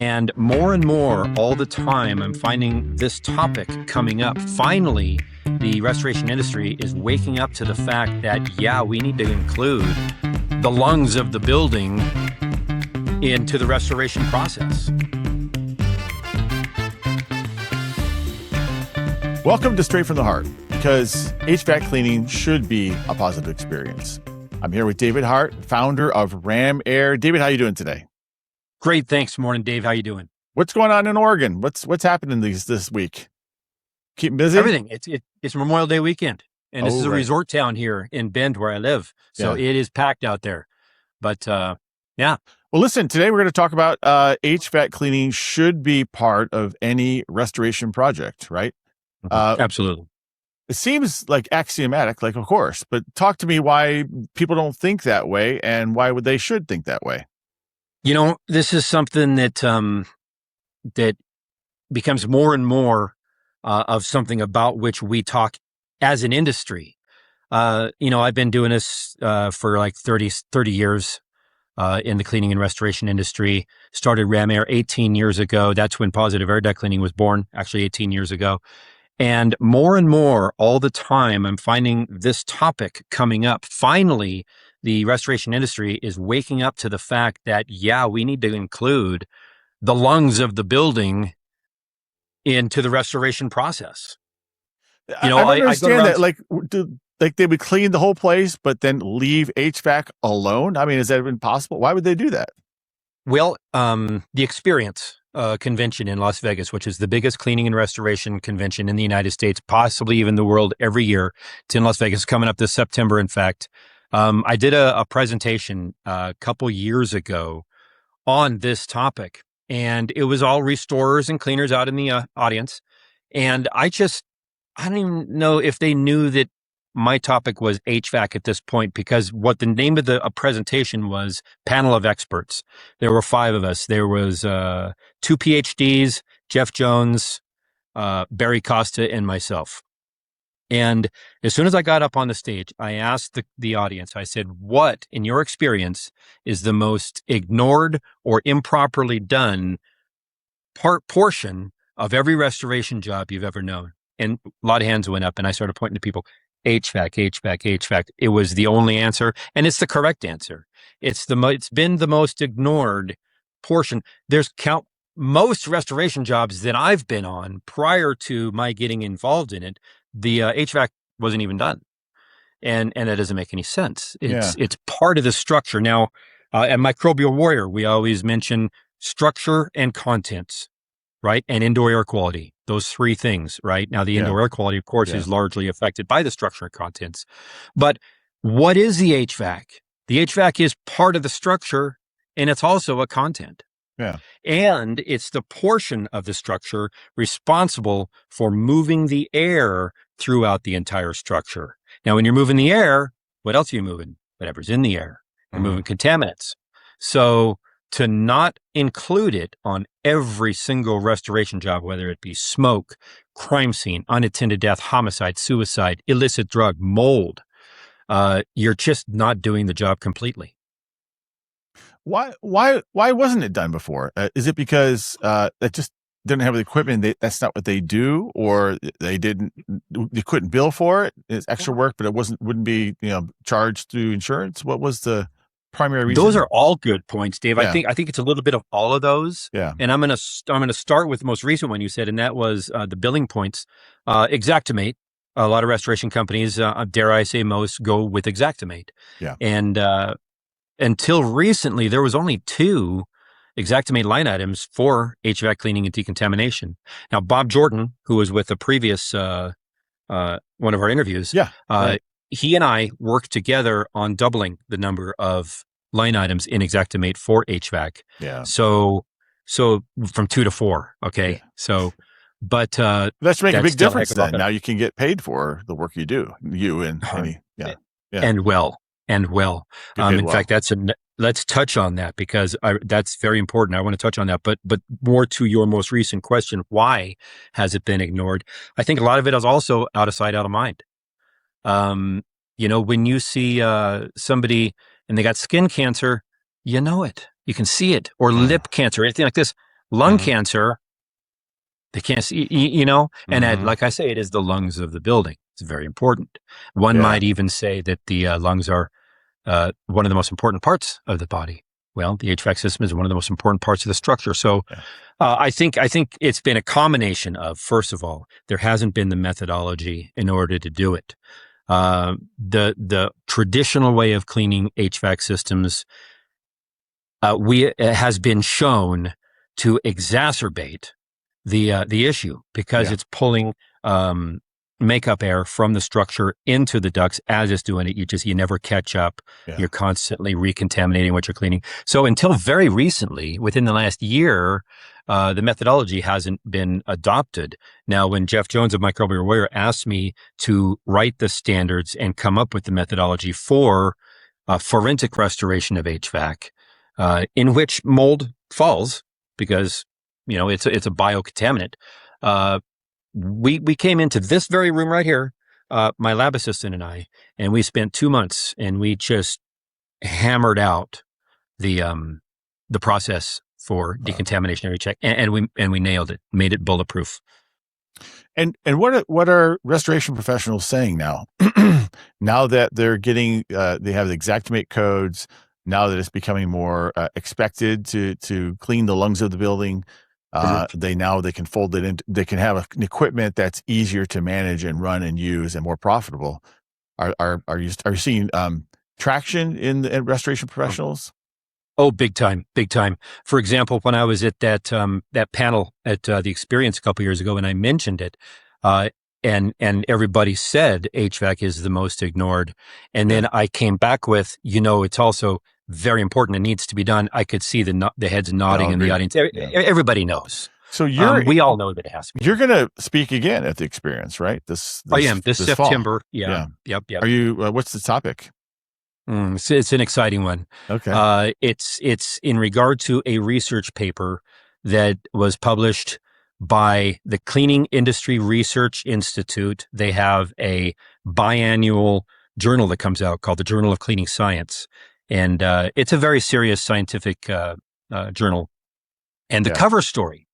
And more all the time, I'm finding this topic coming up. Finally, the restoration industry is waking up to the fact that, yeah, we need to include the lungs of the building into the restoration process. Welcome to Straight From the Hart, because HVAC cleaning should be a positive experience. I'm here with David Hart, founder of RamAir. David, how are you doing today? Great, thanks. Morning, Dave. How you doing? What's going on in Oregon? What's happening this week? Keep busy? Everything. It's Memorial Day weekend, and this is a right. resort town here in Bend where I live, so Yeah. it is packed out there. But yeah. Well, listen, today we're going to talk about HVAC cleaning should be part of any restoration project, right? Absolutely. It seems like axiomatic, like, of course, but talk to me why people don't think that way and why would they should think that way. You know, this is something that that becomes more and more of something about which we talk as an industry. I've been doing this for like 30 years in the cleaning and restoration industry. Started RamAir 18 years ago. That's when positive air duct cleaning was born, actually 18 years ago. And more all the time, I'm finding this topic coming up. Finally, the restoration industry is waking up to the fact that, yeah, we need to include the lungs of the building into the restoration process. I don't understand that. Like they would clean the whole place, but then leave HVAC alone? I mean, is that even possible? Why would they do that? Well, the Experience convention in Las Vegas, which is the biggest cleaning and restoration convention in the United States, possibly even the world, every year. It's in Las Vegas, coming up this September, in fact. I did a presentation a couple years ago on this topic, and it was all restorers and cleaners out in the audience. And I don't even know if they knew that my topic was HVAC at this point, because what the name of the presentation was, panel of experts. There were 5 of us. There was 2 PhDs, Jeff Jones, Barry Costa, and myself. And as soon as I got up on the stage, I asked the audience, I said, what, in your experience, is the most ignored or improperly done portion of every restoration job you've ever known? And a lot of hands went up, and I started pointing to people. HVAC. It was the only answer, and it's the correct answer. It's been the most ignored portion. Most restoration jobs that I've been on prior to my getting involved in it, the HVAC wasn't even done, and that doesn't make any sense. It's part of the structure. Now, at Microbial Warrior, we always mention structure and contents, right? And indoor air quality. Those 3 things, right? Now, the indoor air quality, of course, is largely affected by the structure and contents. But what is the HVAC? The HVAC is part of the structure, and it's also a content. Yeah. And it's the portion of the structure responsible for moving the air throughout the entire structure. Now, when you're moving the air, what else are you moving? Whatever's in the air. You're moving contaminants. So to not include it on every single restoration job, whether it be smoke, crime scene, unattended death, homicide, suicide, illicit drug, mold, you're just not doing the job completely. Why wasn't it done before? Is it because that just didn't have the equipment? That's not what they do, or they couldn't bill for it? It's extra work, but it wouldn't be charged through insurance. What was the primary reason? Those are all good points, Dave. Yeah. I think it's a little bit of all of those. Yeah. And I'm gonna start with the most recent one you said, and that was the billing points. Xactimate. A lot of restoration companies, dare I say most, go with Xactimate. Yeah. And until recently, there was only 2 Xactimate line items for HVAC cleaning and decontamination. Now, Bob Jordan, who was with the previous one of our interviews, he and I worked together on doubling the number of line items in Xactimate for HVAC. Yeah. So from 2 to 4. Okay. Yeah. So, but that should make a big difference then. Now you can get paid for the work you do. And well. In fact, let's touch on that, because that's very important. I want to touch on that, but more to your most recent question, why has it been ignored? I think a lot of it is also out of sight, out of mind. When you see somebody and they got skin cancer, you know it. You can see it. Or lip cancer, anything like this. Lung cancer, they can't see, and Mhm. like I say, it is the lungs of the building. It's very important. One Yeah. might even say that the lungs are one of the most important parts of the body. Well, the HVAC system is one of the most important parts of the structure. So Yeah. I think it's been a combination of, first of all, there hasn't been the methodology in order to do it. The traditional way of cleaning HVAC systems has been shown to exacerbate the issue because Yeah. it's pulling makeup air from the structure into the ducts as it's doing it. You never catch up. Yeah. You're constantly recontaminating what you're cleaning. So until very recently, within the last year, the methodology hasn't been adopted. Now, when Jeff Jones of Microbial Warrior asked me to write the standards and come up with the methodology for forensic restoration of HVAC, in which mold falls because it's a biocontaminant. We came into this very room right here, my lab assistant and I, and we spent 2 months and we just hammered out the process for decontamination check, and we nailed it, made it bulletproof. And what are restoration professionals saying now? Now that they're getting, they have the Xactimate codes. Now that it's becoming more expected to clean the lungs of the building, they can fold it in. They can have an equipment that's easier to manage and run and use and more profitable. Are you seeing traction in restoration professionals? Oh, big time, big time. For example, when I was at that panel at the Experience a couple years ago, and I mentioned it, and everybody said HVAC is the most ignored, and then I came back with, it's also very important. It needs to be done. I could see the heads nodding in the audience. Everybody knows. So we all know that it has to be. You're going to speak again at the Experience, right? I am this September. Fall. Yeah. Yep. Are you? What's the topic? It's an exciting one. Okay. It's in regard to a research paper that was published by the Cleaning Industry Research Institute. They have a biannual journal that comes out called the Journal of Cleaning Science. And it's a very serious scientific journal. And the cover story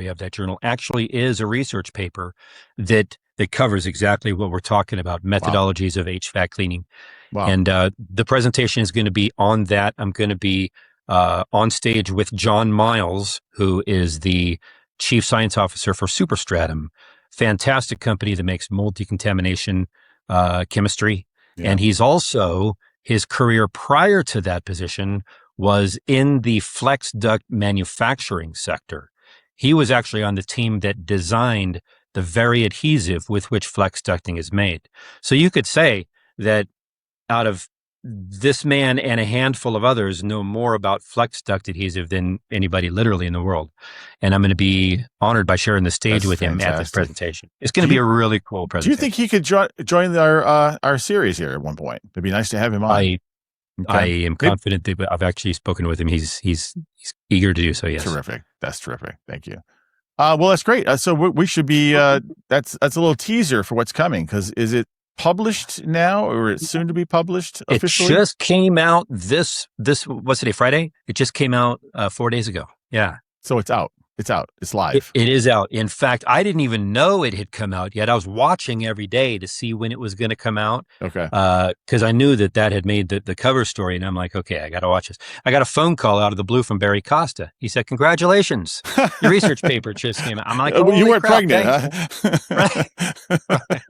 of that journal actually is a research paper that covers exactly what we're talking about, methodologies of HVAC cleaning. Wow. And the presentation is going to be on that. I'm going to be on stage with John Miles, who is the Chief Science Officer for Superstratum, fantastic company that makes mold decontamination chemistry. Yeah. And he's also, his career prior to that position was in the flex duct manufacturing sector. He was actually on the team that designed the very adhesive with which flex ducting is made. So you could say that out of this man and a handful of others know more about flex duct adhesive than anybody literally in the world. And I'm going to be honored by sharing the stage with him at this presentation. It's going to be a really cool presentation. Do you think he could join our series here at one point? It'd be nice to have him on. I am confident that I've actually spoken with him. He's eager to do so. Yes. Terrific. That's terrific. Thank you. Well, that's great. So we should be, that's a little teaser for what's coming. Cause is it published now or it's soon to be published officially? It just came out this, what's today, Friday? It just came out 4 days ago. Yeah. So it's out. It's out. It's live. It is out. In fact, I didn't even know it had come out yet. I was watching every day to see when it was going to come out. Okay. Because I knew that had made the cover story. And I'm like, okay, I got to watch this. I got a phone call out of the blue from Barry Costa. He said, congratulations. Your research paper just came out. I'm like, you weren't crap, pregnant, huh? Right.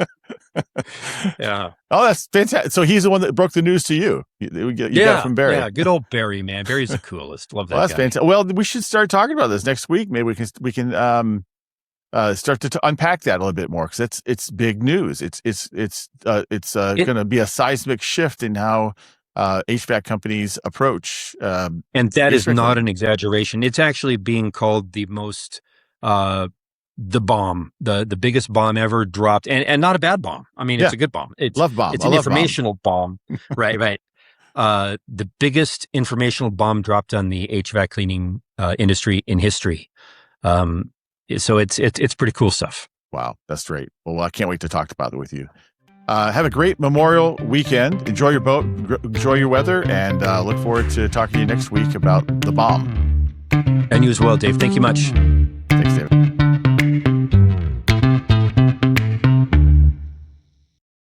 Yeah. Oh, that's fantastic. So he's the one that broke the news to you. You got it from Barry. Yeah, good old Barry, man. Barry's the coolest. Love that Well, that's guy. fantastic. Well, we should start talking about this next week. Maybe we can start to unpack that a little bit more because it's big news. It's going to be a seismic shift in how HVAC companies approach. And that is not an exaggeration. It's actually being called the most the bomb, the biggest bomb ever dropped, and not a bad bomb. I mean, it's a good bomb. It's love bomb. It's an informational bomb. Right. The biggest informational bomb dropped on the HVAC cleaning industry in history. So it's pretty cool stuff. Wow, that's great. Well, I can't wait to talk about it with you. Have a great Memorial weekend. Enjoy your boat, enjoy your weather, and look forward to talking to you next week about the bomb. And you as well, Dave. Thank you much.